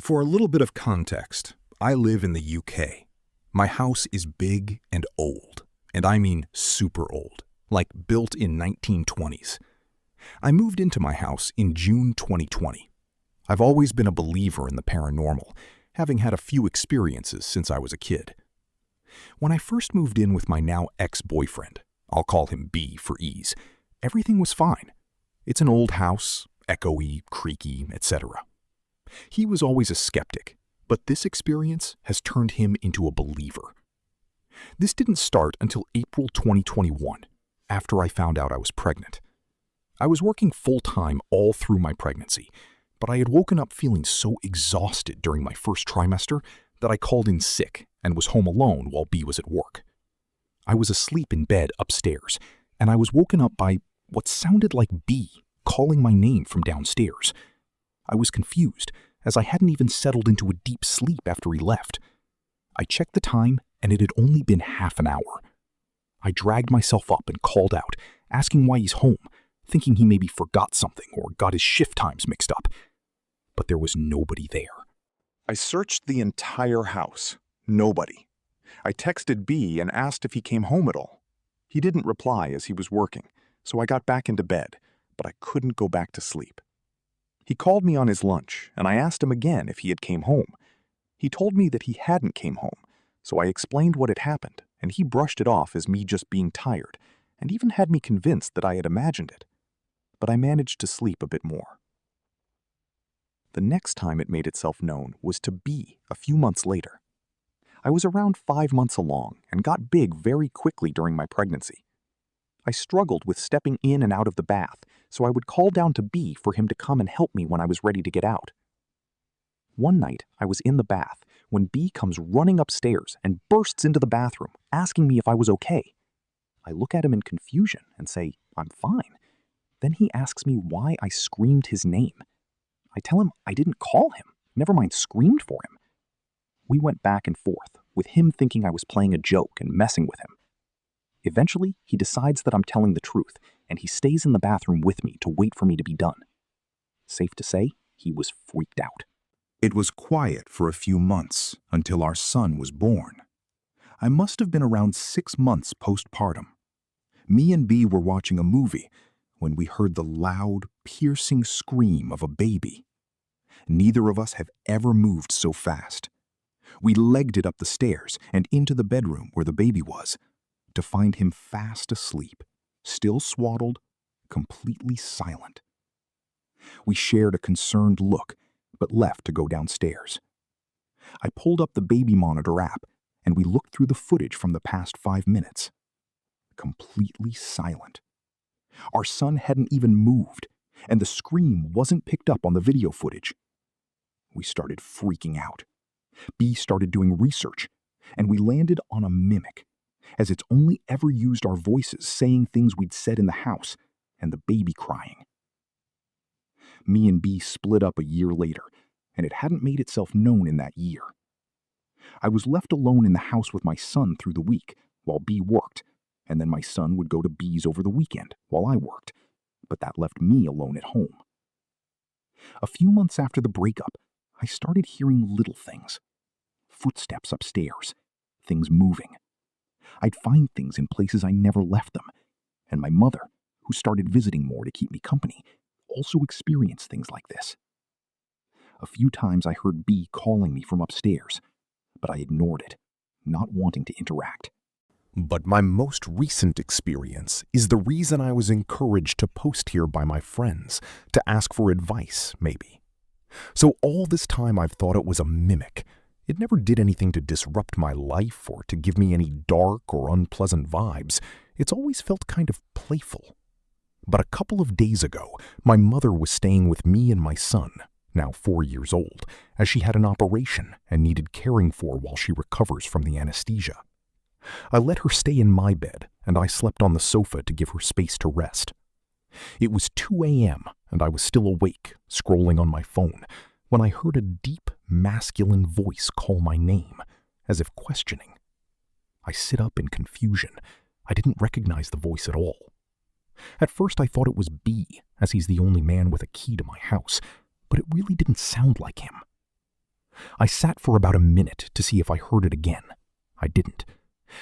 For a little bit of context, I live in the UK. My house is big and old, and I mean super old, like built in 1920s. I moved into my house in June 2020. I've always been a believer in the paranormal, having had a few experiences since I was a kid. When I first moved in with my now ex-boyfriend, I'll call him B for ease, everything was fine. It's an old house, echoey, creaky, etc. He was always a skeptic, but this experience has turned him into a believer. This didn't start until April 2021, after I found out I was pregnant. I was working full-time all through my pregnancy, but I had woken up feeling so exhausted during my first trimester that I called in sick and was home alone while B was at work. I was asleep in bed upstairs, and I was woken up by what sounded like B calling my name from downstairs. I was confused, as I hadn't even settled into a deep sleep after he left. I checked the time, and it had only been half an hour. I dragged myself up and called out, asking why he's home, thinking he maybe forgot something or got his shift times mixed up. But there was nobody there. I searched the entire house. Nobody. I texted B and asked if he came home at all. He didn't reply as he was working, so I got back into bed, but I couldn't go back to sleep. He called me on his lunch, and I asked him again if he had came home. He told me that he hadn't came home, so I explained what had happened, and he brushed it off as me just being tired, and even had me convinced that I had imagined it. But I managed to sleep a bit more. The next time it made itself known was to B a few months later. I was around 5 months along and got big very quickly during my pregnancy. I struggled with stepping in and out of the bath, so I would call down to B for him to come and help me when I was ready to get out. One night, I was in the bath when B comes running upstairs and bursts into the bathroom, asking me if I was okay. I look at him in confusion and say, "I'm fine." Then he asks me why I screamed his name. I tell him I didn't call him, never mind screamed for him. We went back and forth, with him thinking I was playing a joke and messing with him. Eventually, he decides that I'm telling the truth, and he stays in the bathroom with me to wait for me to be done. Safe to say, he was freaked out. It was quiet for a few months until our son was born. I must have been around 6 months postpartum. Me and B were watching a movie when we heard the loud, piercing scream of a baby. Neither of us have ever moved so fast. We legged it up the stairs and into the bedroom where the baby was, to find him fast asleep, still swaddled, completely silent. We shared a concerned look, but left to go downstairs. I pulled up the baby monitor app, and we looked through the footage from the past 5 minutes. Completely silent. Our son hadn't even moved, and the scream wasn't picked up on the video footage. We started freaking out. B started doing research, and we landed on a mimic, as it's only ever used our voices saying things we'd said in the house, and the baby crying. Me and B split up a year later, and it hadn't made itself known in that year. I was left alone in the house with my son through the week, while B worked, and then my son would go to B's over the weekend, while I worked, but that left me alone at home. A few months after the breakup, I started hearing little things. Footsteps upstairs, things moving. I'd find things in places I never left them, and my mother, who started visiting more to keep me company, also experienced things like this. A few times I heard B calling me from upstairs, but I ignored it, not wanting to interact. But my most recent experience is the reason I was encouraged to post here by my friends, to ask for advice, maybe. So all this time I've thought it was a mimic. It never did anything to disrupt my life or to give me any dark or unpleasant vibes. It's always felt kind of playful. But a couple of days ago, my mother was staying with me and my son, now 4 years old, as she had an operation and needed caring for while she recovers from the anesthesia. I let her stay in my bed, and I slept on the sofa to give her space to rest. It was 2 a.m., and I was still awake, scrolling on my phone, when I heard a deep, masculine voice call my name, as if questioning. I sit up in confusion. I didn't recognize the voice at all. At first I thought it was B, as he's the only man with a key to my house, but it really didn't sound like him. I sat for about a minute to see if I heard it again. I didn't.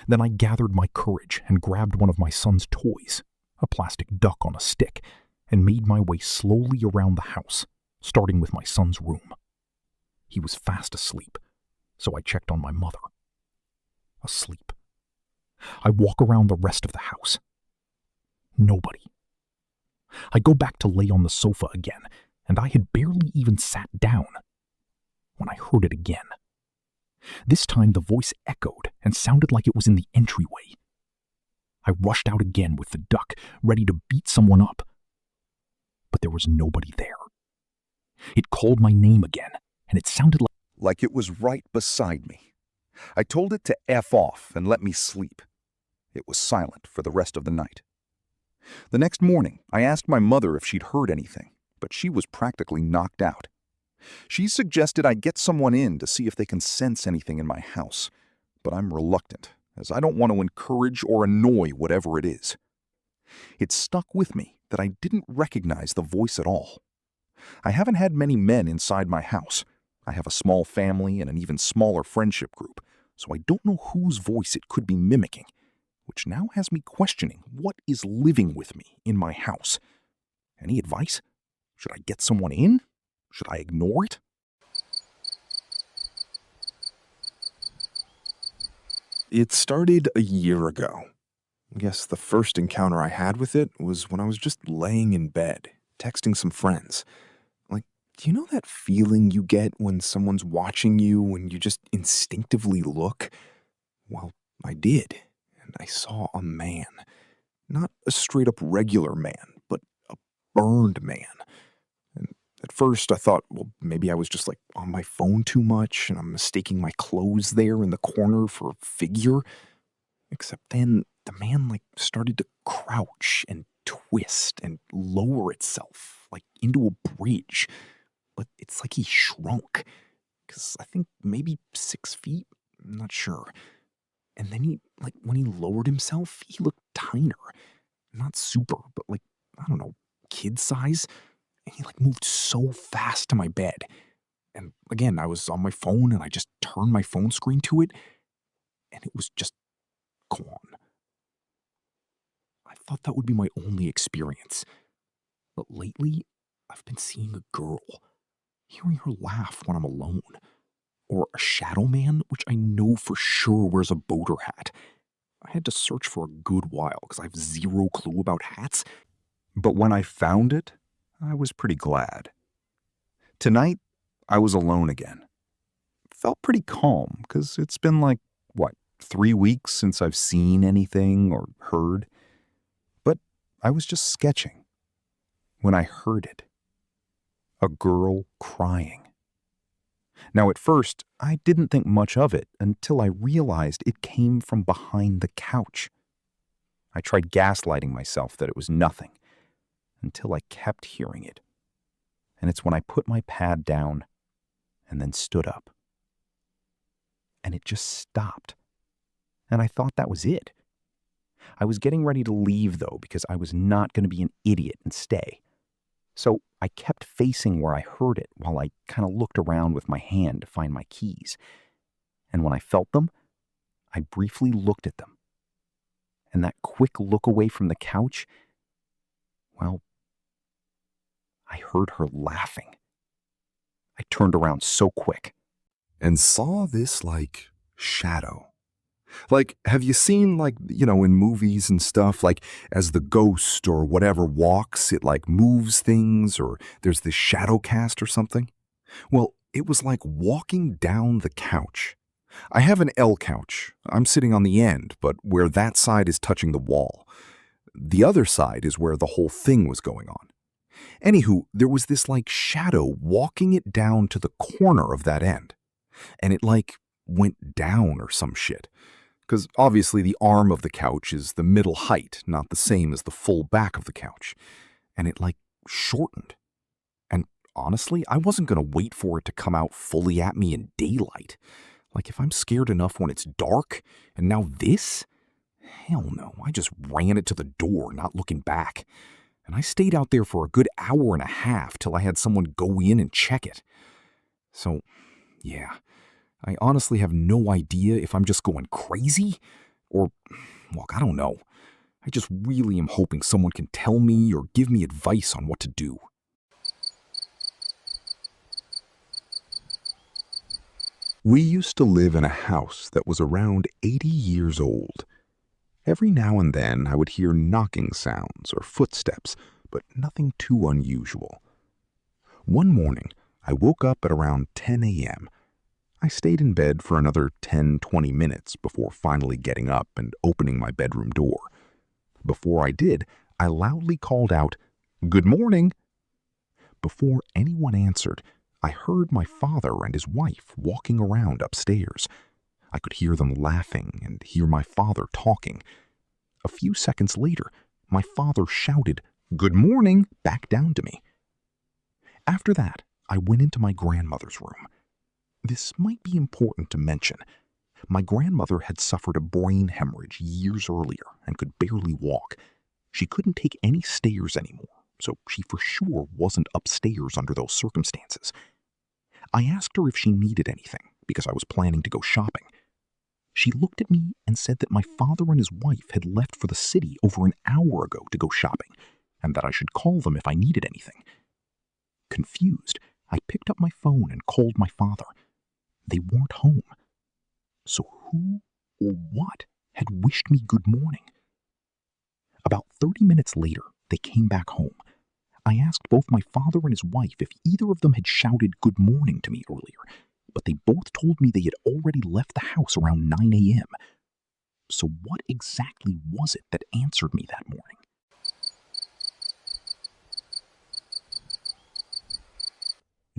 Then I gathered my courage and grabbed one of my son's toys, a plastic duck on a stick, and made my way slowly around the house, starting with my son's room. He was fast asleep, so I checked on my mother. Asleep. I walk around the rest of the house. Nobody. I go back to lay on the sofa again, and I had barely even sat down when I heard it again. This time the voice echoed and sounded like it was in the entryway. I rushed out again with the duck, ready to beat someone up. But there was nobody there. It called my name again, and it sounded like it was right beside me. I told it to F off and let me sleep. It was silent for the rest of the night. The next morning, I asked my mother if she'd heard anything, but she was practically knocked out. She suggested I get someone in to see if they can sense anything in my house, but I'm reluctant, as I don't want to encourage or annoy whatever it is. It stuck with me that I didn't recognize the voice at all. I haven't had many men inside my house. I have a small family and an even smaller friendship group, so I don't know whose voice it could be mimicking, which now has me questioning what is living with me in my house. Any advice? Should I get someone in? Should I ignore it? It started a year ago. I guess the first encounter I had with it was when I was just laying in bed, texting some friends. Like, do you know that feeling you get when someone's watching you and you just instinctively look? Well, I did, and I saw a man. Not a straight-up regular man, but a burned man. And at first I thought, well, maybe I was just on my phone too much and I'm mistaking my clothes there in the corner for a figure. Except then the man started to crouch and twist and lower itself into a bridge. But it's like he shrunk. Because I think maybe 6 feet, I'm not sure. And then when he lowered himself, he looked tinier. Not super, but I don't know, kid size. And he moved so fast to my bed. And again, I was on my phone and I just turned my phone screen to it. And it was just gone. I thought that would be my only experience. But lately, I've been seeing a girl, hearing her laugh when I'm alone. Or a shadow man, which I know for sure wears a boater hat. I had to search for a good while because I have zero clue about hats. But when I found it, I was pretty glad. Tonight, I was alone again. Felt pretty calm because it's been 3 weeks since I've seen anything or heard. But I was just sketching when I heard it. A girl crying. Now, at first, I didn't think much of it until I realized it came from behind the couch. I tried gaslighting myself that it was nothing until I kept hearing it. And it's when I put my pad down and then stood up. And it just stopped. And I thought that was it. I was getting ready to leave, though, because I was not going to be an idiot and stay. So I kept facing where I heard it while I kind of looked around with my hand to find my keys. And when I felt them, I briefly looked at them. And that quick look away from the couch, well, I heard her laughing. I turned around so quick. And saw this, shadow. Have you seen, in movies and stuff, as the ghost or whatever walks, it, moves things, or there's this shadow cast or something? Well, it was like walking down the couch. I have an L couch. I'm sitting on the end, but where that side is touching the wall. The other side is where the whole thing was going on. Anywho, there was this, shadow walking it down to the corner of that end. And it, went down or some shit. Because obviously the arm of the couch is the middle height, not the same as the full back of the couch. And it, shortened. And honestly, I wasn't going to wait for it to come out fully at me in daylight. If I'm scared enough when it's dark, and now this? Hell no, I just ran it to the door, not looking back. And I stayed out there for a good hour and a half till I had someone go in and check it. So, Yeah, I honestly have no idea if I'm just going crazy or, look, I don't know. I just really am hoping someone can tell me or give me advice on what to do. We used to live in a house that was around 80 years old. Every now and then I would hear knocking sounds or footsteps, but nothing too unusual. One morning, I woke up at around 10 a.m. I stayed in bed for another 10-20 minutes before finally getting up and opening my bedroom door. Before I did, I loudly called out, "Good morning!" Before anyone answered, I heard my father and his wife walking around upstairs. I could hear them laughing and hear my father talking. A few seconds later, my father shouted, "Good morning," back down to me. After that, I went into my grandmother's room. This might be important to mention. My grandmother had suffered a brain hemorrhage years earlier and could barely walk. She couldn't take any stairs anymore, so she for sure wasn't upstairs under those circumstances. I asked her if she needed anything because I was planning to go shopping. She looked at me and said that my father and his wife had left for the city over an hour ago to go shopping, and that I should call them if I needed anything. Confused, I picked up my phone and called my father. They weren't home. So who or what had wished me good morning? About 30 minutes later, they came back home. I asked both my father and his wife if either of them had shouted good morning to me earlier, but they both told me they had already left the house around 9 a.m. So what exactly was it that answered me that morning?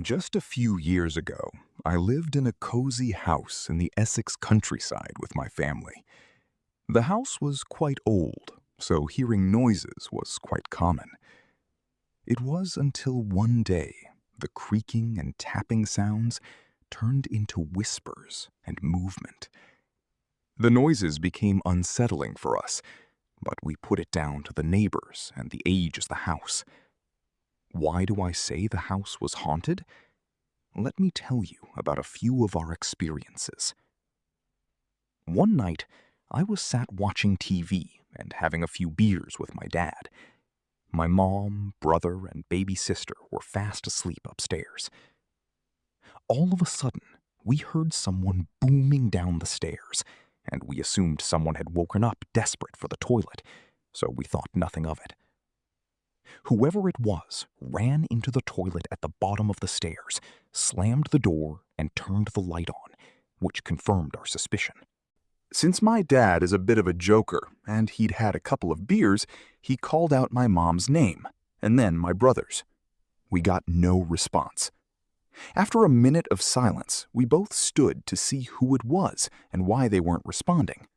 Just a few years ago, I lived in a cozy house in the Essex countryside with my family. The house was quite old, so hearing noises was quite common. It was until one day the creaking and tapping sounds turned into whispers and movement. The noises became unsettling for us, but we put it down to the neighbors and the age of the house. Why do I say the house was haunted? Let me tell you about a few of our experiences. One night, I was sat watching TV and having a few beers with my dad. My mom, brother, and baby sister were fast asleep upstairs. All of a sudden, we heard someone booming down the stairs, and we assumed someone had woken up desperate for the toilet, so we thought nothing of it. Whoever it was ran into the toilet at the bottom of the stairs, slammed the door, and turned the light on, which confirmed our suspicion. Since my dad is a bit of a joker, and he'd had a couple of beers, he called out my mom's name, and then my brother's. We got no response. After a minute of silence, we both stood to see who it was and why they weren't responding.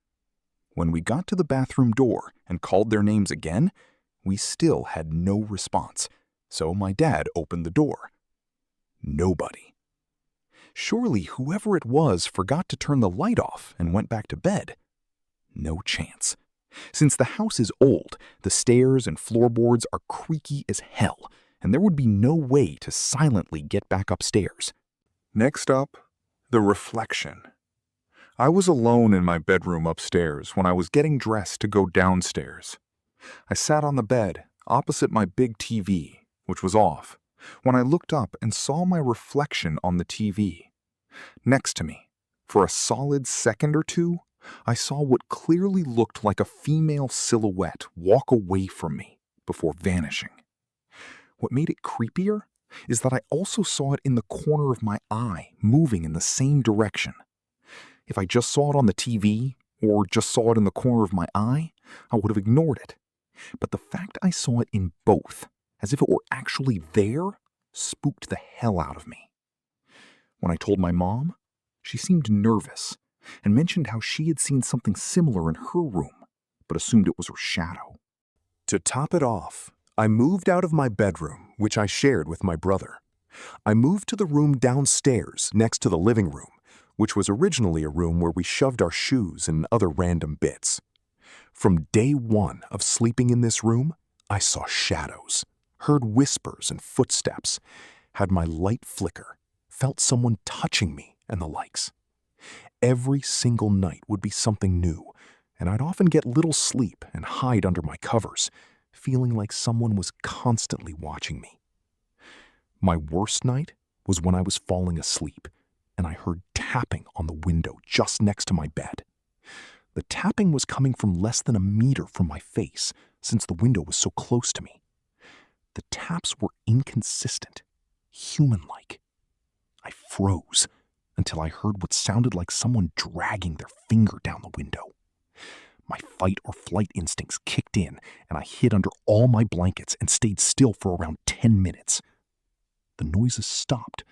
When we got to the bathroom door and called their names again, we still had no response, so my dad opened the door. Nobody. Surely whoever it was forgot to turn the light off and went back to bed. No chance. Since the house is old, the stairs and floorboards are creaky as hell, and there would be no way to silently get back upstairs. Next up, the reflection. I was alone in my bedroom upstairs when I was getting dressed to go downstairs. I sat on the bed opposite my big TV, which was off, when I looked up and saw my reflection on the TV. Next to me, for a solid second or two, I saw what clearly looked like a female silhouette walk away from me before vanishing. What made it creepier is that I also saw it in the corner of my eye, moving in the same direction. If I just saw it on the TV, or just saw it in the corner of my eye, I would have ignored it. But the fact I saw it in both, as if it were actually there, spooked the hell out of me. When I told my mom, she seemed nervous and mentioned how she had seen something similar in her room, but assumed it was her shadow. To top it off, I moved out of my bedroom, which I shared with my brother. I moved to the room downstairs next to the living room, which was originally a room where we shoved our shoes and other random bits. From day one of sleeping in this room, I saw shadows, heard whispers and footsteps, had my light flicker, felt someone touching me and the likes. Every single night would be something new, and I'd often get little sleep and hide under my covers, feeling like someone was constantly watching me. My worst night was when I was falling asleep, and I heard tapping on the window just next to my bed. The tapping was coming from less than a meter from my face, since the window was so close to me. The taps were inconsistent, human-like. I froze until I heard what sounded like someone dragging their finger down the window. My fight or flight instincts kicked in, and I hid under all my blankets and stayed still for around 10 minutes. The noises stopped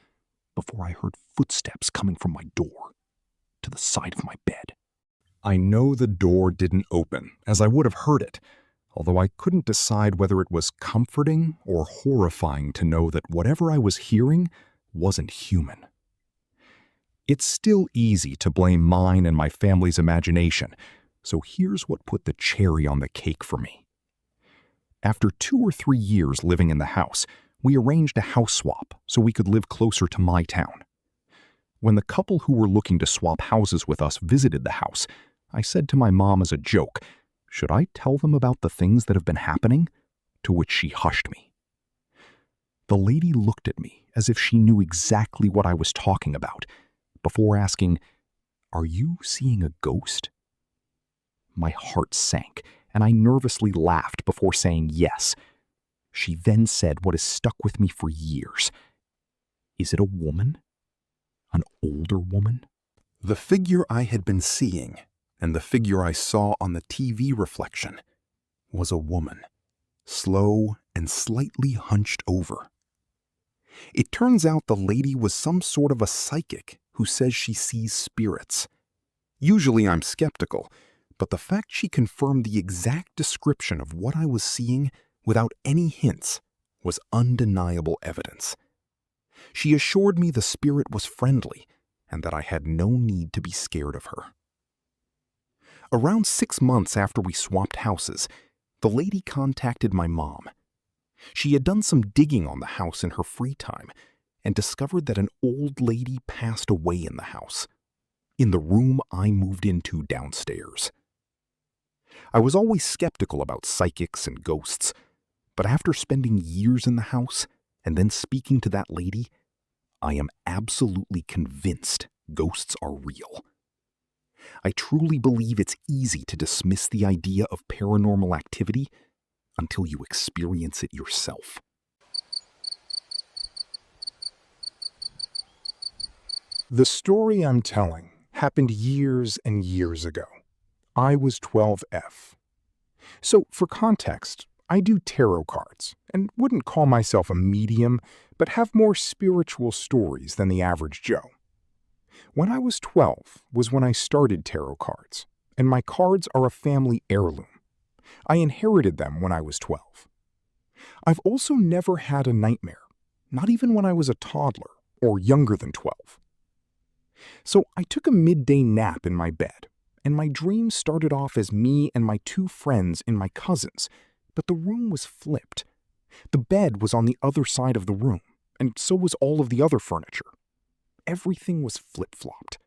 before I heard footsteps coming from my door to the side of my bed. I know the door didn't open, as I would have heard it, although I couldn't decide whether it was comforting or horrifying to know that whatever I was hearing wasn't human. It's still easy to blame mine and my family's imagination, so here's what put the cherry on the cake for me. After 2 or 3 years living in the house, we arranged a house swap so we could live closer to my town. When the couple who were looking to swap houses with us visited the house, I said to my mom as a joke, "Should I tell them about the things that have been happening?" To which she hushed me. The lady looked at me as if she knew exactly what I was talking about, before asking, "Are you seeing a ghost?" My heart sank, and I nervously laughed before saying yes. She then said what has stuck with me for years. "Is it a woman? An older woman?" The figure I had been seeing, and the figure I saw on the TV reflection, was a woman, slow and slightly hunched over. It turns out the lady was some sort of a psychic who says she sees spirits. Usually I'm skeptical, but the fact she confirmed the exact description of what I was seeing without any hints was undeniable evidence. She assured me the spirit was friendly and that I had no need to be scared of her. Around 6 months after we swapped houses, the lady contacted my mom. She had done some digging on the house in her free time and discovered that an old lady passed away in the house, in the room I moved into downstairs. I was always skeptical about psychics and ghosts, but after spending years in the house and then speaking to that lady, I am absolutely convinced ghosts are real. I truly believe it's easy to dismiss the idea of paranormal activity until you experience it yourself. The story I'm telling happened years and years ago. I was 12F. So, for context, I do tarot cards and wouldn't call myself a medium, but have more spiritual stories than the average Joe. When I was 12 was when I started tarot cards, and my cards are a family heirloom. I inherited them when I was 12. I've also never had a nightmare, not even when I was a toddler or younger than 12. So I took a midday nap in my bed, and my dream started off as me and my 2 friends and my cousins, but the room was flipped. The bed was on the other side of the room, and so was all of the other furniture. Everything was flip-flopped.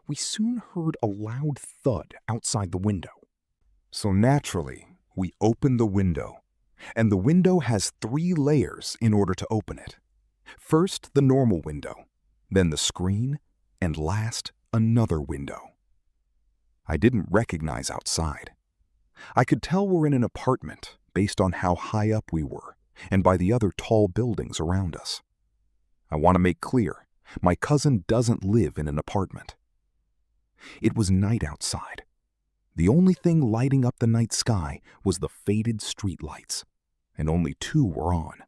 We soon heard a loud thud outside the window. So naturally, we opened the window, and the window has 3 layers in order to open it. First, the normal window, then the screen, and last, another window. I didn't recognize outside. I could tell we're in an apartment based on how high up we were and by the other tall buildings around us. I want to make clear, my cousin doesn't live in an apartment. It was night outside. The only thing lighting up the night sky was the faded street lights, and only 2 were on.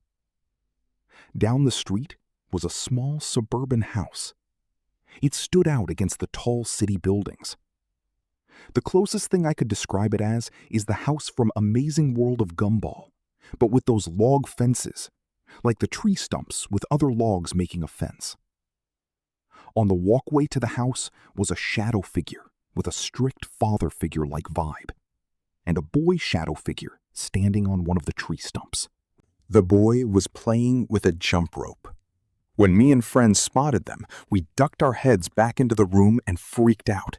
Down the street was a small suburban house. It stood out against the tall city buildings. The closest thing I could describe it as is the house from Amazing World of Gumball, but with those log fences, like the tree stumps with other logs making a fence. On the walkway to the house was a shadow figure with a strict father figure-like vibe, and a boy shadow figure standing on one of the tree stumps. The boy was playing with a jump rope. When me and friends spotted them, we ducked our heads back into the room and freaked out.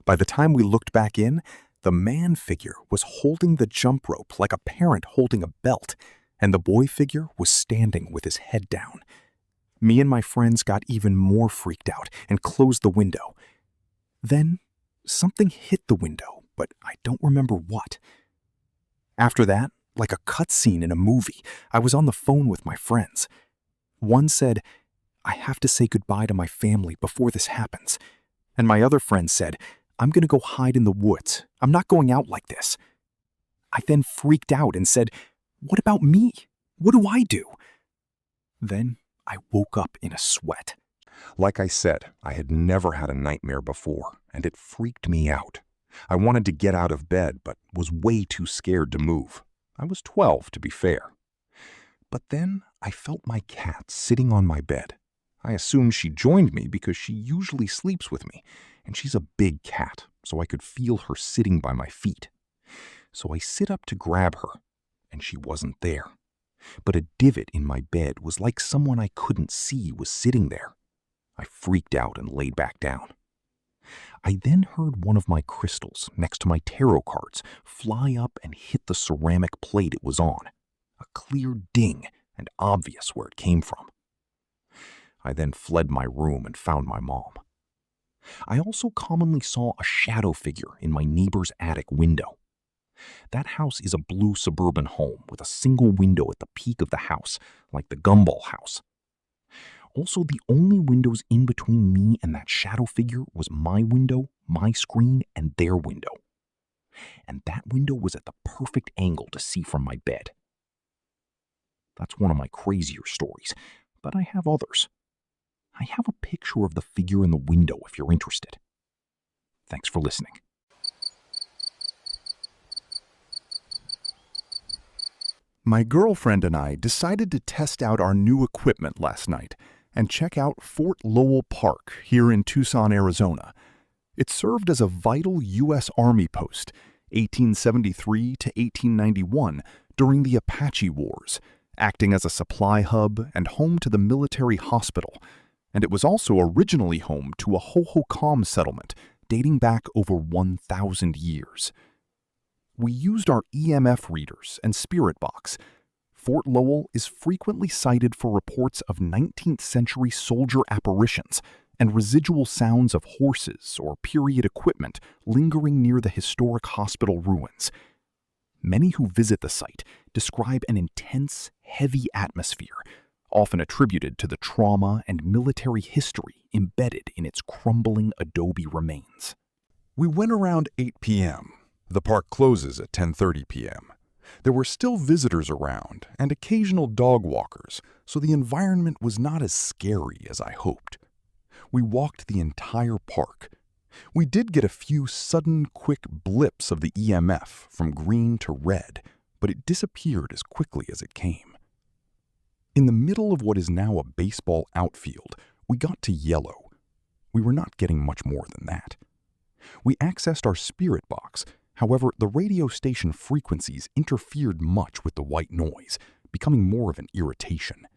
By the time we looked back in, the man figure was holding the jump rope like a parent holding a belt, and the boy figure was standing with his head down. Me and my friends got even more freaked out and closed the window. Then something hit the window, but I don't remember what. After that, like a cutscene in a movie, I was on the phone with my friends. One said, "I have to say goodbye to my family before this happens." And my other friend said, "I'm going to go hide in the woods. I'm not going out like this." I then freaked out and said, "What about me? What do I do?" Then I woke up in a sweat. Like I said, I had never had a nightmare before, and it freaked me out. I wanted to get out of bed, but was way too scared to move. I was 12, to be fair. But then I felt my cat sitting on my bed. I assumed she joined me because she usually sleeps with me, and she's a big cat, so I could feel her sitting by my feet. So I sit up to grab her, and she wasn't there. But a divot in my bed was like someone I couldn't see was sitting there. I freaked out and laid back down. I then heard one of my crystals next to my tarot cards fly up and hit the ceramic plate it was on. A clear ding, and obvious where it came from. I then fled my room and found my mom. I also commonly saw a shadow figure in my neighbor's attic window. That house is a blue suburban home with a single window at the peak of the house, like the Gumball house. Also, the only windows in between me and that shadow figure was my window, my screen, and their window. And that window was at the perfect angle to see from my bed. That's one of my crazier stories, but I have others. I have a picture of the figure in the window if you're interested. Thanks for listening. My girlfriend and I decided to test out our new equipment last night and check out Fort Lowell Park here in Tucson, Arizona. It served as a vital U.S. Army post, 1873 to 1891, during the Apache Wars, acting as a supply hub and home to the military hospital, and it was also originally home to a Hohokam settlement dating back over 1,000 years. We used our EMF readers and spirit box. Fort Lowell is frequently cited for reports of 19th century soldier apparitions and residual sounds of horses or period equipment lingering near the historic hospital ruins. Many who visit the site describe an intense, heavy atmosphere, often attributed to the trauma and military history embedded in its crumbling adobe remains. We went around 8 p.m. The park closes at 10:30 p.m. There were still visitors around and occasional dog walkers, so the environment was not as scary as I hoped. We walked the entire park. We did get a few sudden, quick blips of the EMF from green to red, but it disappeared as quickly as it came. In the middle of what is now a baseball outfield, we got to yellow. We were not getting much more than that. We accessed our spirit box. However, the radio station frequencies interfered much with the white noise, becoming more of an irritation.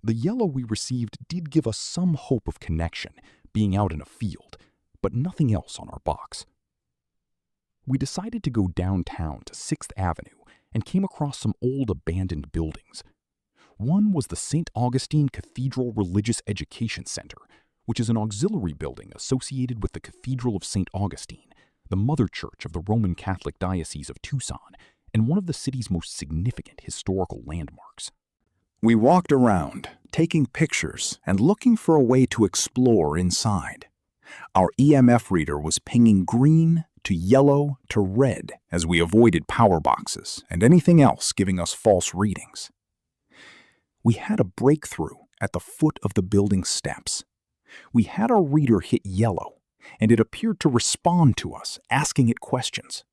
The yellow we received did give us some hope of connection, being out in a field, but nothing else on our box. We decided to go downtown to 6th Avenue and came across some old abandoned buildings. One was the St. Augustine Cathedral Religious Education Center, which is an auxiliary building associated with the Cathedral of St. Augustine, the mother church of the Roman Catholic Diocese of Tucson, and one of the city's most significant historical landmarks. We walked around, taking pictures and looking for a way to explore inside. Our EMF reader was pinging green to yellow to red as we avoided power boxes and anything else giving us false readings. We had a breakthrough at the foot of the building steps. We had our reader hit yellow, and it appeared to respond to us, asking it questions.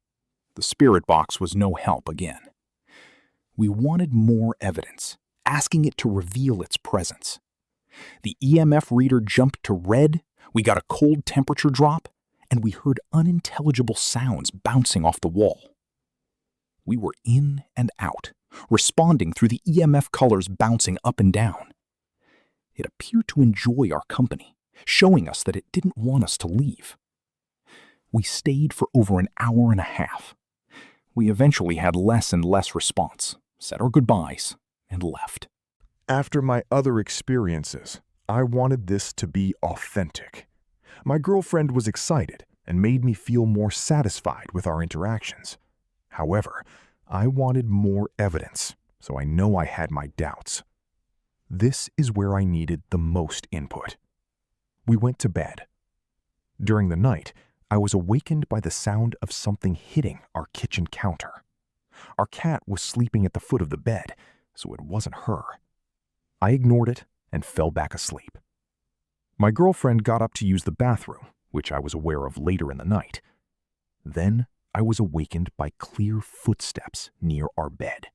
The spirit box was no help again. We wanted more evidence, asking it to reveal its presence. The EMF reader jumped to red, we got a cold temperature drop, and we heard unintelligible sounds bouncing off the wall. We were in and out, responding through the EMF colors bouncing up and down. It appeared to enjoy our company, showing us that it didn't want us to leave. We stayed for over an hour and a half. We eventually had less and less response, said our goodbyes, and left. After my other experiences, I wanted this to be authentic. My girlfriend was excited and made me feel more satisfied with our interactions. However, I wanted more evidence, so I know I had my doubts. This is where I needed the most input. We went to bed. During the night, I was awakened by the sound of something hitting our kitchen counter. Our cat was sleeping at the foot of the bed, so it wasn't her. I ignored it and fell back asleep. My girlfriend got up to use the bathroom, which I was aware of later in the night. Then I was awakened by clear footsteps near our bed.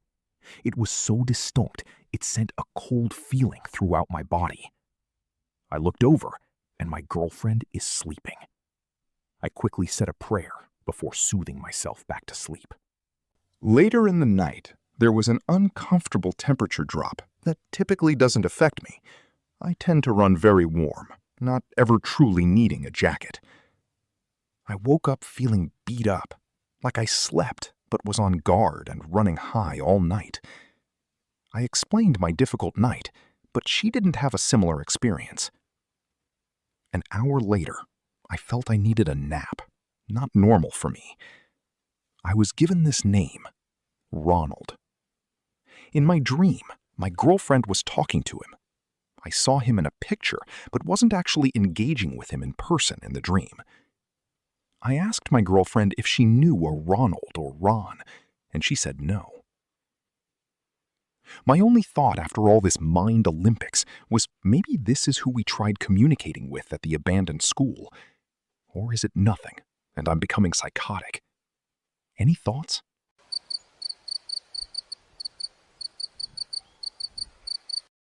It was so distinct, it sent a cold feeling throughout my body. I looked over, and my girlfriend is sleeping. I quickly said a prayer before soothing myself back to sleep. Later in the night, there was an uncomfortable temperature drop that typically doesn't affect me. I tend to run very warm, not ever truly needing a jacket. I woke up feeling beat up, like I slept but was on guard and running high all night. I explained my difficult night, but she didn't have a similar experience. An hour later, I felt I needed a nap, not normal for me. I was given this name, Ronald. In my dream, my girlfriend was talking to him. I saw him in a picture, but wasn't actually engaging with him in person in the dream. I asked my girlfriend if she knew a Ronald or Ron, and she said no. My only thought after all this mind Olympics was maybe this is who we tried communicating with at the abandoned school. Or is it nothing, and I'm becoming psychotic? Any thoughts?